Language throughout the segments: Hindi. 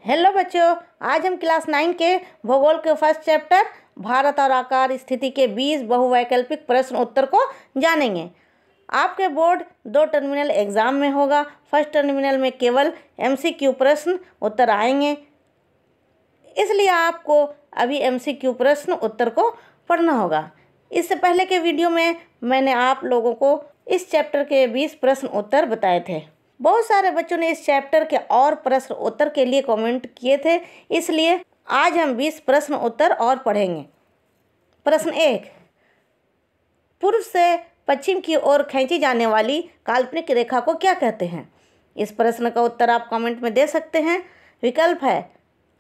हेलो बच्चों, आज हम क्लास 9 के भूगोल के फर्स्ट चैप्टर भारत और आकार स्थिति के 20 बहुवैकल्पिक प्रश्न उत्तर को जानेंगे। आपके बोर्ड 2 टर्मिनल एग्जाम में होगा। फर्स्ट टर्मिनल में केवल MCQ प्रश्न उत्तर आएंगे, इसलिए आपको अभी MCQ प्रश्न उत्तर को पढ़ना होगा। इससे पहले के वीडियो में मैंने आप लोगों को इस चैप्टर के 20 प्रश्न उत्तर बताए थे। बहुत सारे बच्चों ने इस चैप्टर के और प्रश्न उत्तर के लिए कमेंट किए थे, इसलिए आज हम 20 प्रश्न उत्तर और पढ़ेंगे। प्रश्न 1, पूर्व से पश्चिम की ओर खींची जाने वाली काल्पनिक रेखा को क्या कहते हैं? इस प्रश्न का उत्तर आप कमेंट में दे सकते हैं। विकल्प है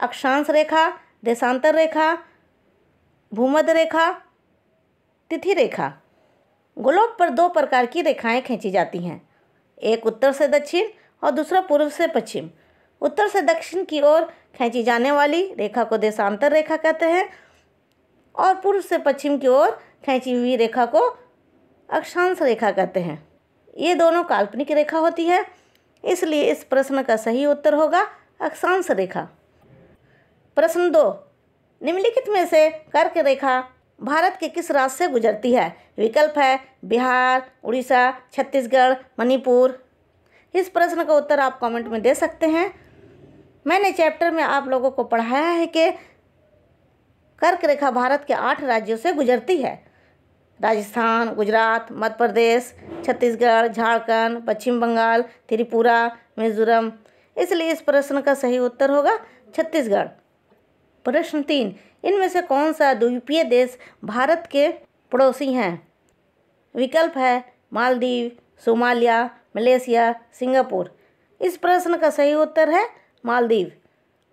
अक्षांश रेखा, देशांतर रेखा, भूमध्य रेखा, तिथि रेखा। गोलोक पर 2 प्रकार की रेखाएं खींची जाती हैं, एक उत्तर से दक्षिण और दूसरा पूर्व से पश्चिम। उत्तर से दक्षिण की ओर खींची जाने वाली रेखा को देशांतर रेखा कहते हैं और पूर्व से पश्चिम की ओर खींची हुई रेखा को अक्षांश रेखा कहते हैं। ये दोनों काल्पनिक रेखा होती है, इसलिए इस प्रश्न का सही उत्तर होगा अक्षांश रेखा। प्रश्न 2, निम्नलिखित में से कर्क रेखा भारत के किस राज्य से गुजरती है? विकल्प है बिहार, उड़ीसा, छत्तीसगढ़, मणिपुर। इस प्रश्न का उत्तर आप कमेंट में दे सकते हैं। मैंने चैप्टर में आप लोगों को पढ़ाया है कि कर्क रेखा भारत के 8 राज्यों से गुजरती है: राजस्थान, गुजरात, मध्य प्रदेश, छत्तीसगढ़, झारखंड, पश्चिम बंगाल, त्रिपुरा, मिजोरम। इसलिए इस प्रश्न का सही उत्तर होगा छत्तीसगढ़। प्रश्न 3, इनमें से कौन सा द्वीपीय देश भारत के पड़ोसी हैं? विकल्प है मालदीव, सोमालिया, मलेशिया, सिंगापुर। इस प्रश्न का सही उत्तर है मालदीव।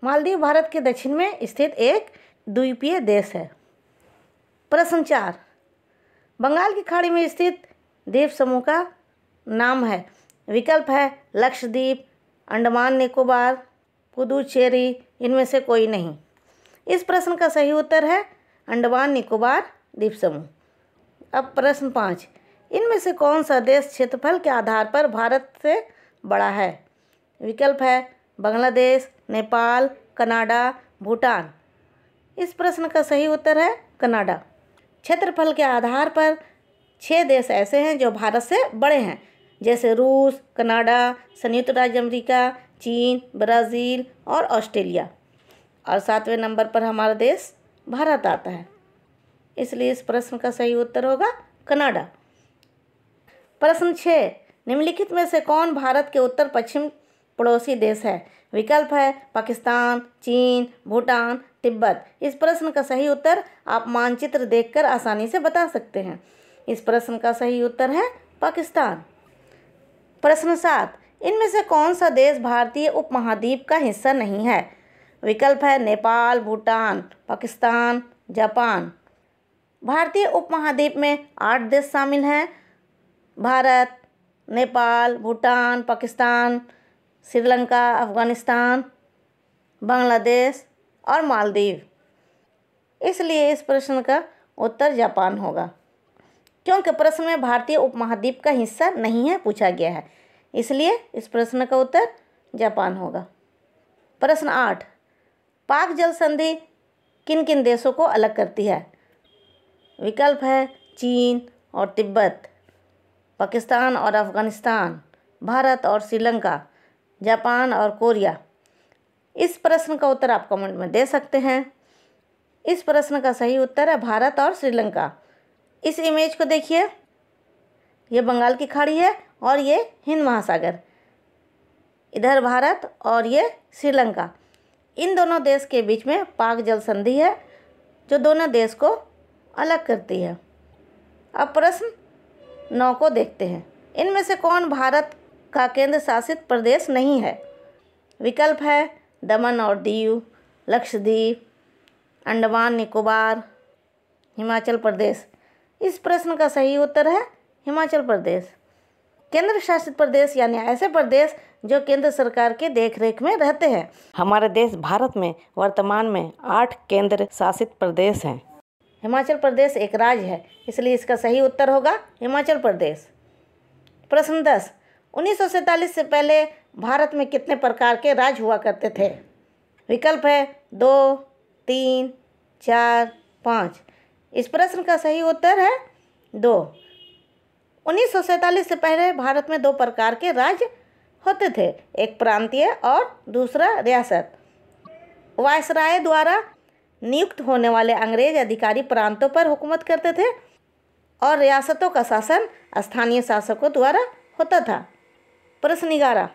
मालदीव भारत के दक्षिण में स्थित एक द्वीपीय देश है। प्रश्न 4, बंगाल की खाड़ी में स्थित द्वीप समूह का नाम है? विकल्प है लक्षद्वीप, अंडमान निकोबार, पुदुचेरी। इनमें से कोई नहीं। इस प्रश्न का सही उत्तर है अंडमान निकोबार द्वीप समूह। अब प्रश्न 5, इनमें से कौन सा देश क्षेत्रफल के आधार पर भारत से बड़ा है? विकल्प है बांग्लादेश, नेपाल, कनाडा, भूटान। इस प्रश्न का सही उत्तर है कनाडा। क्षेत्रफल के आधार पर 6 देश ऐसे हैं जो भारत से बड़े हैं, जैसे रूस, कनाडा, संयुक्त राज्य अमेरिका, चीन, ब्राज़ील और ऑस्ट्रेलिया। और 7वें नंबर पर हमारा देश भारत आता है, इसलिए इस प्रश्न का सही उत्तर होगा कनाडा। प्रश्न 6, निम्नलिखित में से कौन भारत के उत्तर पश्चिम पड़ोसी देश है? विकल्प है पाकिस्तान, चीन, भूटान, तिब्बत। इस प्रश्न का सही उत्तर आप मानचित्र देखकर आसानी से बता सकते हैं। इस प्रश्न का सही उत्तर है पाकिस्तान। प्रश्न 7, इनमें से कौन सा देश भारतीय उपमहाद्वीप का हिस्सा नहीं है? विकल्प है नेपाल, भूटान, पाकिस्तान, जापान। भारतीय उपमहाद्वीप में 8 देश शामिल हैं: भारत, नेपाल, भूटान, पाकिस्तान, श्रीलंका, अफगानिस्तान, बांग्लादेश और मालदीव। इसलिए इस प्रश्न का उत्तर जापान होगा, क्योंकि प्रश्न में भारतीय उपमहाद्वीप का हिस्सा नहीं है पूछा गया है, इसलिए इस प्रश्न का उत्तर जापान होगा। प्रश्न 8, पाक जल संधि किन किन देशों को अलग करती है? विकल्प है चीन और तिब्बत, पाकिस्तान और अफगानिस्तान, भारत और श्रीलंका, जापान और कोरिया। इस प्रश्न का उत्तर आप कमेंट में दे सकते हैं। इस प्रश्न का सही उत्तर है भारत और श्रीलंका। इस इमेज को देखिए, ये बंगाल की खाड़ी है और ये हिंद महासागर, इधर भारत और ये श्रीलंका। इन दोनों देश के बीच में पाक जल संधि है जो दोनों देश को अलग करती है। अब प्रश्न 9 को देखते हैं। इनमें से कौन भारत का केंद्र शासित प्रदेश नहीं है? विकल्प है दमन और दीव, लक्षद्वीप, अंडमान निकोबार, हिमाचल प्रदेश। इस प्रश्न का सही उत्तर है हिमाचल प्रदेश। केंद्र शासित प्रदेश यानी ऐसे प्रदेश जो केंद्र सरकार के देखरेख में रहते हैं। हमारे देश भारत में वर्तमान में 8 केंद्र शासित प्रदेश हैं। हिमाचल प्रदेश एक राज्य है, इसलिए इसका सही उत्तर होगा हिमाचल प्रदेश। प्रश्न 10, 1947 से पहले भारत में कितने प्रकार के राज्य हुआ करते थे? विकल्प है 2, 3, 4, 5। इस प्रश्न का सही उत्तर है 2। 1947 से पहले भारत में 2 प्रकार के राज्य होते थे, एक प्रांतीय और दूसरा रियासत। वायसराय द्वारा नियुक्त होने वाले अंग्रेज अधिकारी प्रांतों पर हुकूमत करते थे और रियासतों का शासन स्थानीय शासकों द्वारा होता था। प्रश्न 11,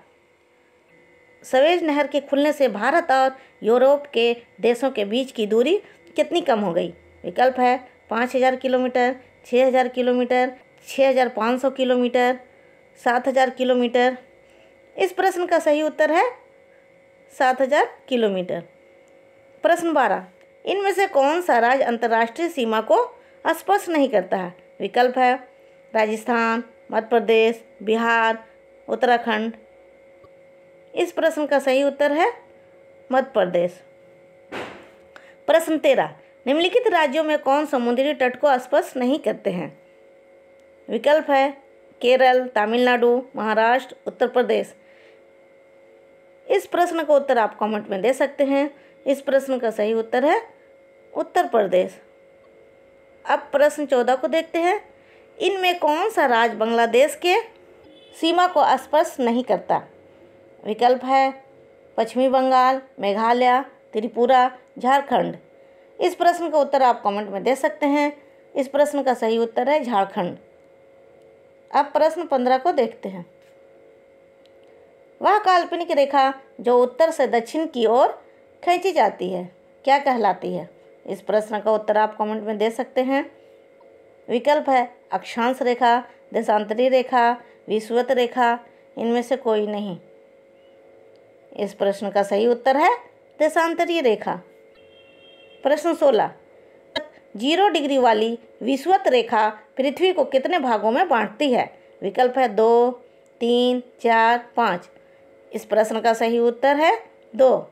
सवेज नहर के खुलने से भारत और यूरोप के देशों के बीच की दूरी कितनी कम हो गई? विकल्प है 5000 किलोमीटर, 6000 किलोमीटर, 6500 किलोमीटर, 7000 किलोमीटर। इस प्रश्न का सही उत्तर है 7000 किलोमीटर। प्रश्न 12, इनमें से कौन सा राज्य अंतर्राष्ट्रीय सीमा को स्पर्श नहीं करता है? विकल्प है राजस्थान, मध्य प्रदेश, बिहार, उत्तराखंड। इस प्रश्न का सही उत्तर है मध्य प्रदेश। प्रश्न 13, निम्नलिखित राज्यों में कौन समुद्री तट को स्पर्श नहीं करते हैं? विकल्प है केरल, तमिलनाडु, महाराष्ट्र, उत्तर प्रदेश। इस प्रश्न का उत्तर आप कमेंट में दे सकते हैं। इस प्रश्न का सही उत्तर है उत्तर प्रदेश। अब प्रश्न 14 को देखते हैं। इनमें कौन सा राज्य बांग्लादेश के सीमा को स्पर्श नहीं करता? विकल्प है पश्चिमी बंगाल, मेघालय, त्रिपुरा, झारखंड। इस प्रश्न का उत्तर आप कमेंट में दे सकते हैं। इस प्रश्न का सही उत्तर है झारखंड। अब प्रश्न 15 को देखते हैं। वह काल्पनिक रेखा जो उत्तर से दक्षिण की ओर खींची जाती है क्या कहलाती है? इस प्रश्न का उत्तर आप कमेंट में दे सकते हैं। विकल्प है अक्षांश रेखा, देशांतरी रेखा, विषुवत रेखा। इनमें से कोई नहीं। इस प्रश्न का सही उत्तर है देशांतरी रेखा। प्रश्न 16, 0 डिग्री वाली विषुवत रेखा पृथ्वी को कितने भागों में बांटती है? विकल्प है 2, 3, 4, 5। इस प्रश्न का सही उत्तर है 2।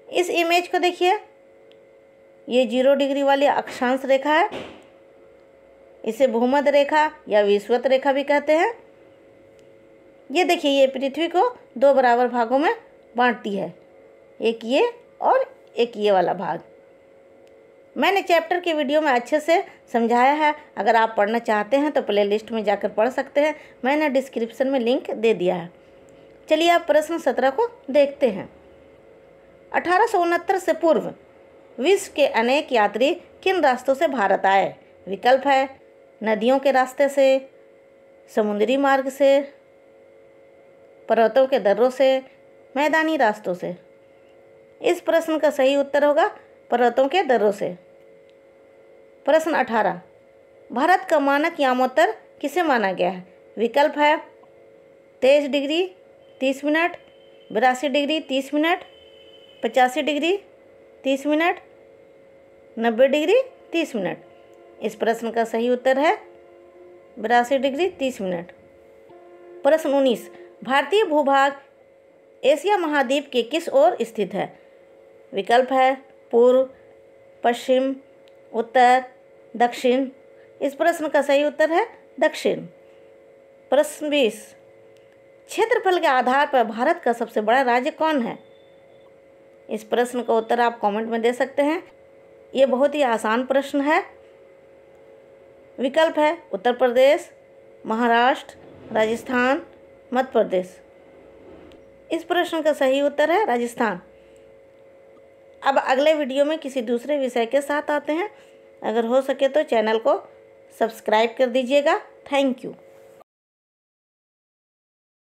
इस इमेज को देखिए, ये 0 डिग्री वाली अक्षांश रेखा है। इसे भूमध्य रेखा या विषुवत रेखा भी कहते हैं। ये देखिए, ये पृथ्वी को 2 बराबर भागों में बांटती है, एक ये और एक ये वाला भाग। मैंने चैप्टर के वीडियो में अच्छे से समझाया है। अगर आप पढ़ना चाहते हैं तो प्लेलिस्ट में जाकर पढ़ सकते हैं। मैंने डिस्क्रिप्शन में लिंक दे दिया है। चलिए आप प्रश्न 17 को देखते हैं। 1869 से पूर्व विश्व के अनेक यात्री किन रास्तों से भारत आए? विकल्प है नदियों के रास्ते से, समुद्री मार्ग से, पर्वतों के दर्रों से, मैदानी रास्तों से। इस प्रश्न का सही उत्तर होगा पर्वतों के दर्रों से। प्रश्न 18, भारत का मानक यामोत्तर किसे माना गया है? विकल्प है 23 degree 30 minute, 82 degree 30 minute, 85 degree 30 minute, 90 degree 30 minute. इस प्रश्न का सही उत्तर है 82 डिग्री 30 मिनट। प्रश्न 19, भारतीय भूभाग एशिया महाद्वीप के किस ओर स्थित है? विकल्प है पूर्व, पश्चिम, उत्तर, दक्षिण। इस प्रश्न का सही उत्तर है दक्षिण। प्रश्न 20, क्षेत्रफल के आधार पर भारत का सबसे बड़ा राज्य कौन है? इस प्रश्न का उत्तर आप कमेंट में दे सकते हैं। ये बहुत ही आसान प्रश्न है। विकल्प है उत्तर प्रदेश, महाराष्ट्र, राजस्थान, मध्य प्रदेश। इस प्रश्न का सही उत्तर है राजस्थान। अब अगले वीडियो में किसी दूसरे विषय के साथ आते हैं। अगर हो सके तो चैनल को सब्सक्राइब कर दीजिएगा। Thank you.